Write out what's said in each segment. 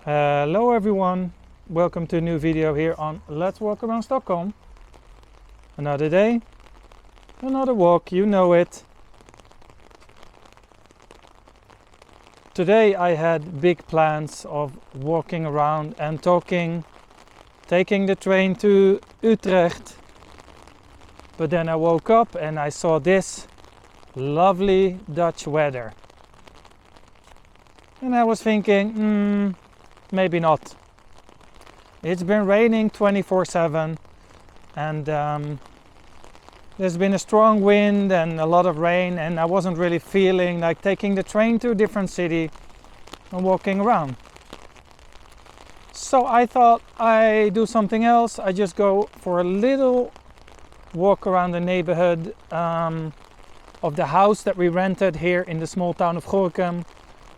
Hello everyone, welcome to a new video here on Let's Walk Around Stockholm. Another day, another walk, you know it. Today I had big plans of walking around and talking, taking the train to Utrecht. But then I woke up and I saw this lovely Dutch weather. And I was thinking, maybe not. It's been raining 24/7 and there's been a strong wind and a lot of rain, and I wasn't really feeling like taking the train to a different city and walking around. So I thought I do something else. I just go for a little walk around the neighborhood of the house that we rented here in the small town of Gorinchem,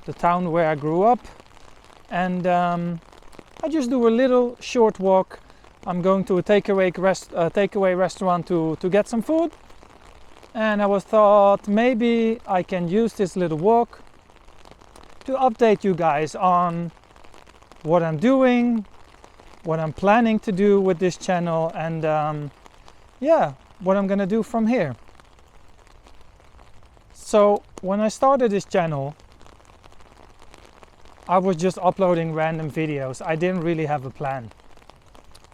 the town where I grew up. And I just do a little short walk. I'm going to a takeaway restaurant to get some food, and I thought maybe I can use this little walk to update you guys on what I'm doing, what I'm planning to do with this channel, and what I'm gonna do from here. So when I started this channel, I was just uploading random videos. I didn't really have a plan.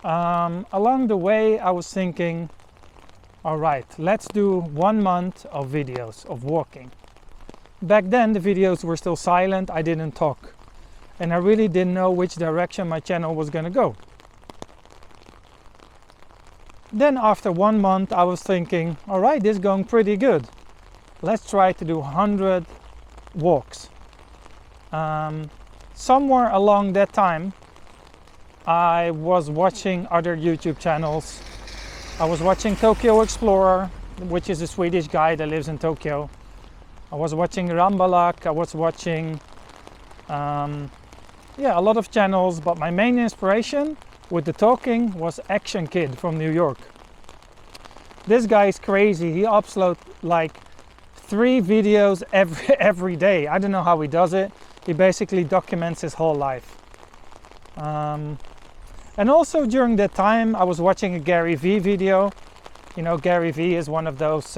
Along the way I was thinking, alright, let's do 1 month of videos of walking. Back then the videos were still silent, I didn't talk. And I really didn't know which direction my channel was gonna go. Then after 1 month I was thinking, alright, this is going pretty good. Let's try to do 100 walks. Somewhere along that time I was watching other YouTube channels. I was watching Tokyo Explorer, which is a Swedish guy that lives in Tokyo. I was watching Rambalak, I was watching a lot of channels, but my main inspiration with the talking was Action Kid from New York. This guy is crazy. He uploads like 3 videos every day. I don't know how he does it. He basically documents his whole life. And also during that time I was watching a Gary Vee video. You know, Gary Vee is one of those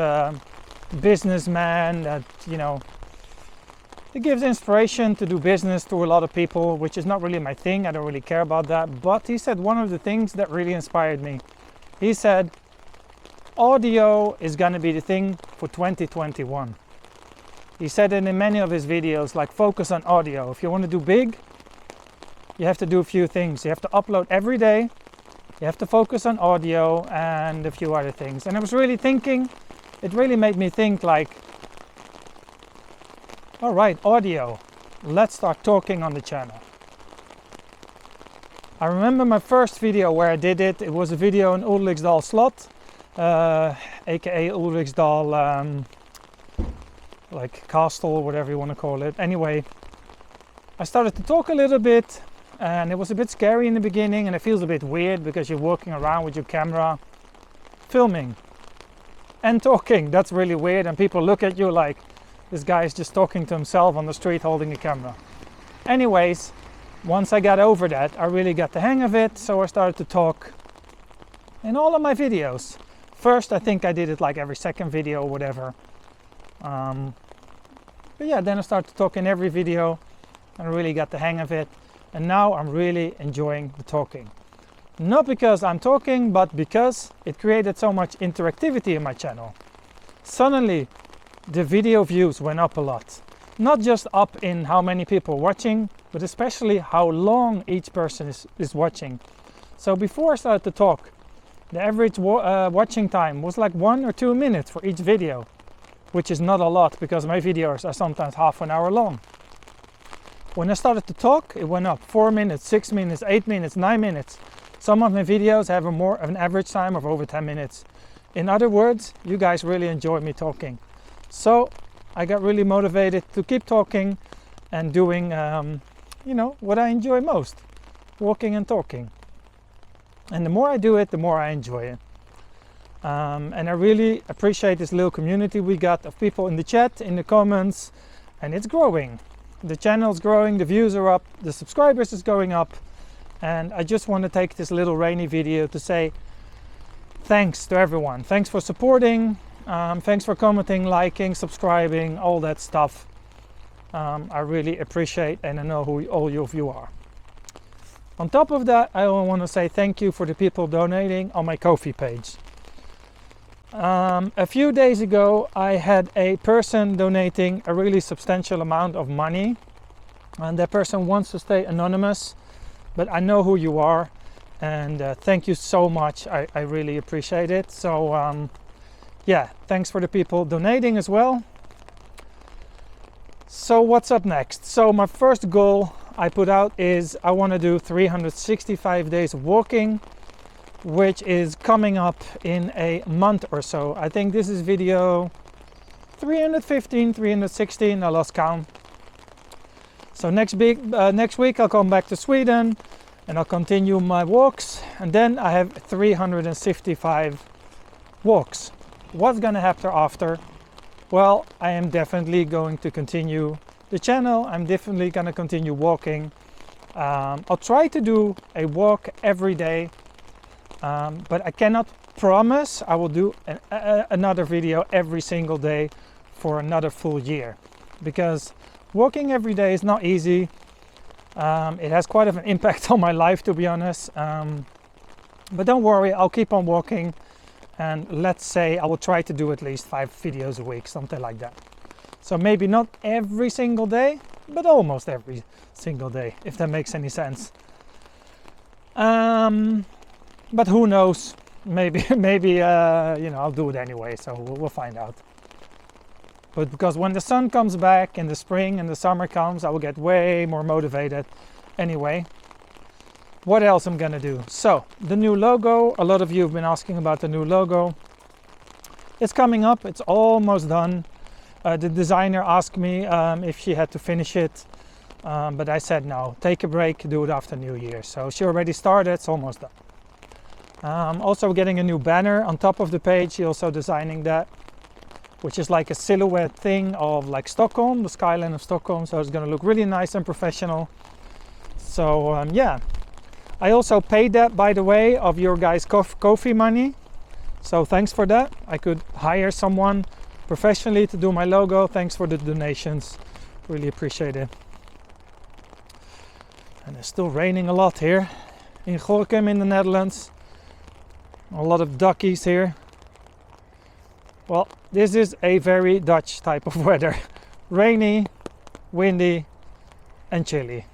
businessmen that, you know, he gives inspiration to do business to a lot of people, which is not really my thing. I don't really care about that. But he said one of the things that really inspired me. He said, audio is gonna be the thing for 2021. He said it in many of his videos, like focus on audio. If you want to do big, you have to do a few things. You have to upload every day, you have to focus on audio, and a few other things. And I was really thinking, it really made me think like, all right, audio, let's start talking on the channel. I remember my first video where I did it. It was a video in Ulriksdal Slot, aka Ulriksdal like castle or whatever you want to call it. Anyway, I started to talk a little bit, and it was a bit scary in the beginning, and it feels a bit weird because you're walking around with your camera filming and talking. That's really weird, and people look at you like this guy is just talking to himself on the street holding a camera. Anyways, once I got over that, I really got the hang of it, so I started to talk in all of my videos. First I think I did it like every second video or whatever. But yeah, then I started to talk in every video and really got the hang of it. And now I'm really enjoying the talking. Not because I'm talking, but because it created so much interactivity in my channel. Suddenly, the video views went up a lot. Not just up in how many people are watching, but especially how long each person is watching. So before I started to talk, the average watching time was like 1 or 2 minutes for each video. Which is not a lot because my videos are sometimes half an hour long. When I started to talk, it went up 4 minutes, 6 minutes, 8 minutes, 9 minutes. Some of my videos have an average time of over 10 minutes. In other words, you guys really enjoy me talking. So I got really motivated to keep talking and doing, what I enjoy most, walking and talking. And the more I do it, the more I enjoy it. And I really appreciate this little community we got of people in the chat, in the comments, and it's growing. The channel's growing, the views are up, the subscribers is going up, and I just want to take this little rainy video to say thanks to everyone. Thanks for supporting, thanks for commenting, liking, subscribing, all that stuff. I really appreciate, and I know who all of you are. On top of that, I want to say thank you for the people donating on my Ko-fi page. A few days ago, I had a person donating a really substantial amount of money, and that person wants to stay anonymous, but I know who you are, and thank you so much. I really appreciate it. So yeah, thanks for the people donating as well. So what's up next? So my first goal I put out is I want to do 365 days walking, which is coming up in a month or so. I think this is video 315, 316, I lost count. So next week I'll come back to Sweden and I'll continue my walks, and then I have 365 walks. What's gonna happen after? Well, I am definitely going to continue the channel. I'm definitely gonna continue walking. I'll try to do a walk every day. But I cannot promise I will do another video every single day for another full year, because walking every day is not easy. It has quite an impact on my life, to be honest. But don't worry, I'll keep on walking, and let's say I will try to do at least 5 videos a week, something like that. So maybe not every single day, but almost every single day, if that makes any sense. But who knows? Maybe you know, I'll do it anyway. So we'll find out. But because when the sun comes back in the spring and the summer comes, I will get way more motivated. Anyway, what else I'm gonna do? So the new logo. A lot of you have been asking about the new logo. It's coming up. It's almost done. The designer asked me if she had to finish it, but I said no. Take a break. Do it after New Year. So she already started. It's almost done. Also getting a new banner on top of the page. She's also designing that, which is like a silhouette thing of like Stockholm, the skyline of Stockholm. So it's going to look really nice and professional. So yeah, I also paid that, by the way, of your guys' Ko-fi money. So thanks for that. I could hire someone professionally to do my logo. Thanks for the donations. Really appreciate it. And it's still raining a lot here in Gorkum in the Netherlands. A lot of duckies here. Well, this is a very Dutch type of weather. Rainy, windy, and chilly.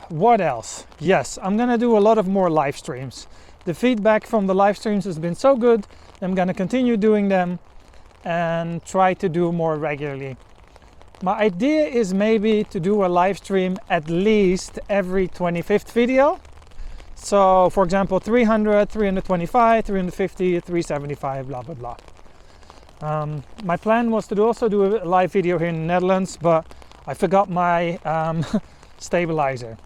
What else? Yes, I'm gonna do a lot of more live streams. The feedback from the live streams has been so good. I'm gonna continue doing them and try to do more regularly. My idea is maybe to do a live stream at least every 25th video. So for example, 300, 325, 350, 375, blah, blah, blah. My plan was to also do a live video here in the Netherlands, but I forgot my stabilizer.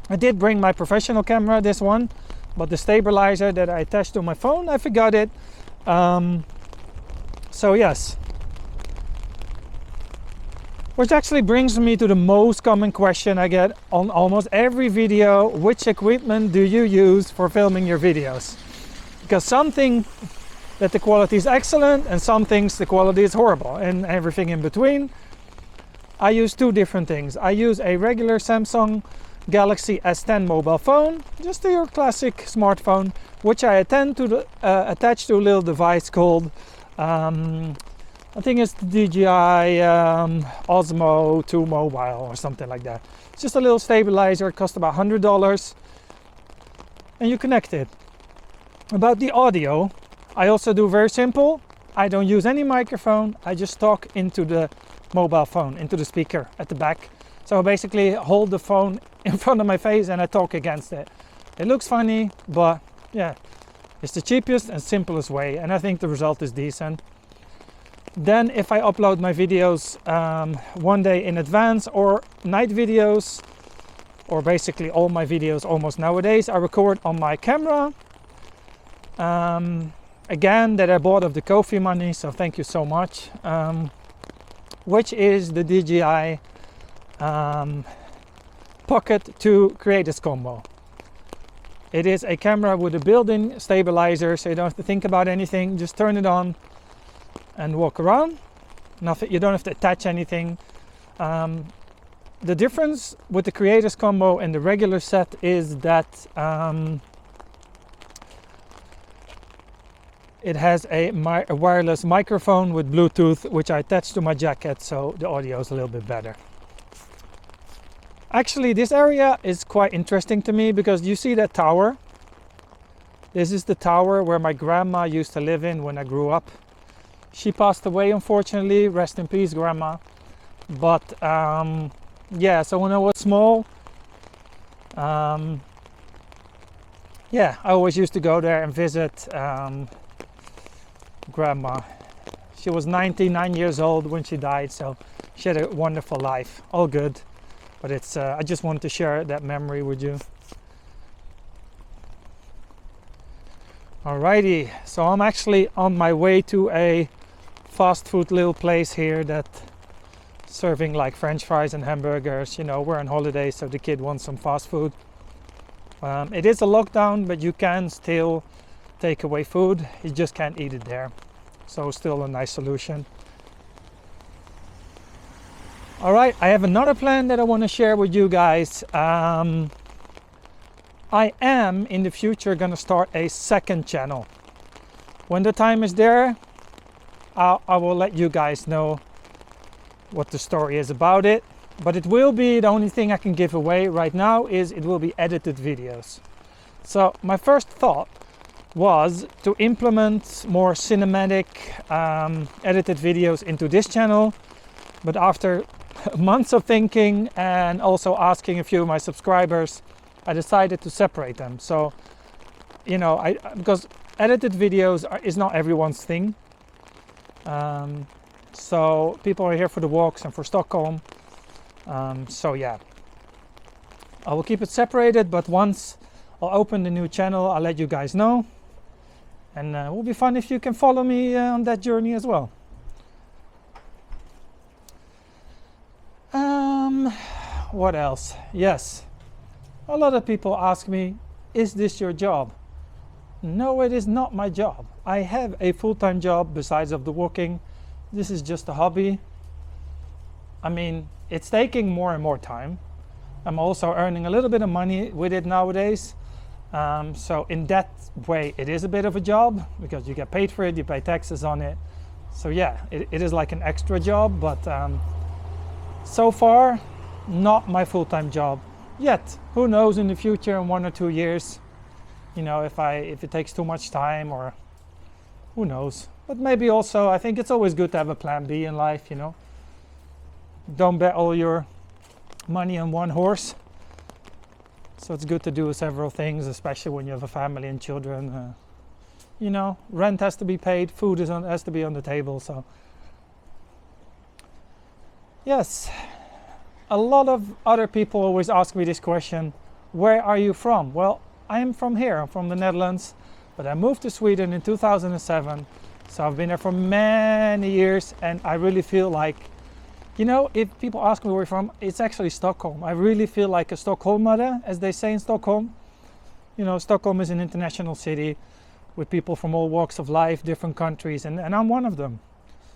I did bring my professional camera, this one, but the stabilizer that I attached to my phone, I forgot it. So yes. Which actually brings me to the most common question I get on almost every video. Which equipment do you use for filming your videos? Because some think that the quality is excellent and some thinks the quality is horrible, and everything in between. I use 2 different things. I use a regular Samsung Galaxy S10 mobile phone, just your classic smartphone, which I attach to a little device called I think it's the DJI Osmo 2 Mobile or something like that. It's just a little stabilizer. It costs about $100 and you connect it. About the audio, I also do very simple. I don't use any microphone. I just talk into the mobile phone, into the speaker at the back. So I basically hold the phone in front of my face and I talk against it. It looks funny, but yeah, it's the cheapest and simplest way, and I think the result is decent. Then if I upload my videos one day in advance, or night videos, or basically all my videos almost nowadays, I record on my camera. again, that I bought of the Ko-fi money, so thank you so much, which is the DJI Pocket 2 Creators Combo. It is a camera with a built-in stabilizer, so you don't have to think about anything. Just turn it on and walk around. Nothing, you don't have to attach anything. The difference with the Creators Combo and the regular set is that it has a wireless microphone with Bluetooth, which I attach to my jacket, so the audio is a little bit better. Actually, this area is quite interesting to me because you see that tower? This is the tower where my grandma used to live in when I grew up. She passed away, unfortunately. Rest in peace, grandma. But yeah, so when I was small, yeah, I always used to go there and visit grandma. She was 99 years old when she died, so she had a wonderful life. All good. But it's I just wanted to share that memory with you. Alrighty, so I'm actually on my way to a fast food little place here that serving like French fries and hamburgers. You know, we're on holiday, so the kid wants some fast food. It is a lockdown, but you can still take away food. You just can't eat it there. So still a nice solution. All right, I have another plan that I want to share with you guys. I am in the future going to start a second channel. When the time is there, I will let you guys know what the story is about it. But it will be, the only thing I can give away right now is it will be edited videos. So my first thought was to implement more cinematic edited videos into this channel. But after months of thinking and also asking a few of my subscribers, I decided to separate them. So, you know, because edited videos is not everyone's thing. So people are here for the walks and for Stockholm. So yeah, I will keep it separated, but once I'll open the new channel, I'll let you guys know. And it will be fun if you can follow me on that journey as well. What else? Yes, a lot of people ask me, is this your job? No, it is not my job. I have a full-time job besides of the walking. This is just a hobby. I mean, it's taking more and more time. I'm also earning a little bit of money with it nowadays. So in that way, it is a bit of a job because you get paid for it, you pay taxes on it. So yeah, it is like an extra job, but so far, not my full-time job yet. Who knows in the future, in 1 or 2 years, you know, if it takes too much time, or who knows. But maybe also, I think it's always good to have a plan B in life, you know. Don't bet all your money on one horse. So it's good to do several things, especially when you have a family and children. You know, rent has to be paid, food has to be on the table. So yes, a lot of other people always ask me this question: where are you from? Well, I am from here. I'm from the Netherlands, but I moved to Sweden in 2007. So I've been there for many years, and I really feel like, you know, if people ask me where I'm from, it's actually Stockholm. I really feel like a Stockholmare, as they say in Stockholm. You know, Stockholm is an international city with people from all walks of life, different countries, and I'm one of them.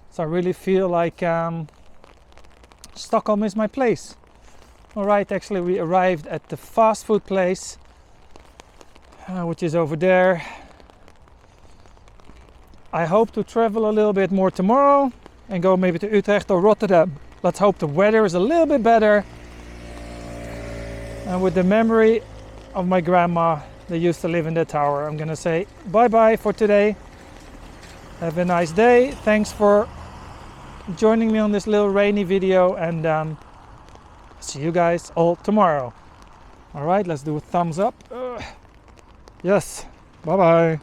So I really feel like Stockholm is my place. All right, actually we arrived at the fast food place, which is over there. I hope to travel a little bit more tomorrow and go maybe to Utrecht or Rotterdam. Let's hope the weather is a little bit better. And with the memory of my grandma that used to live in the tower, I'm gonna say bye-bye for today. Have a nice day. Thanks for joining me on this little rainy video, and see you guys all tomorrow. All right, let's do a thumbs up. Yes, bye-bye.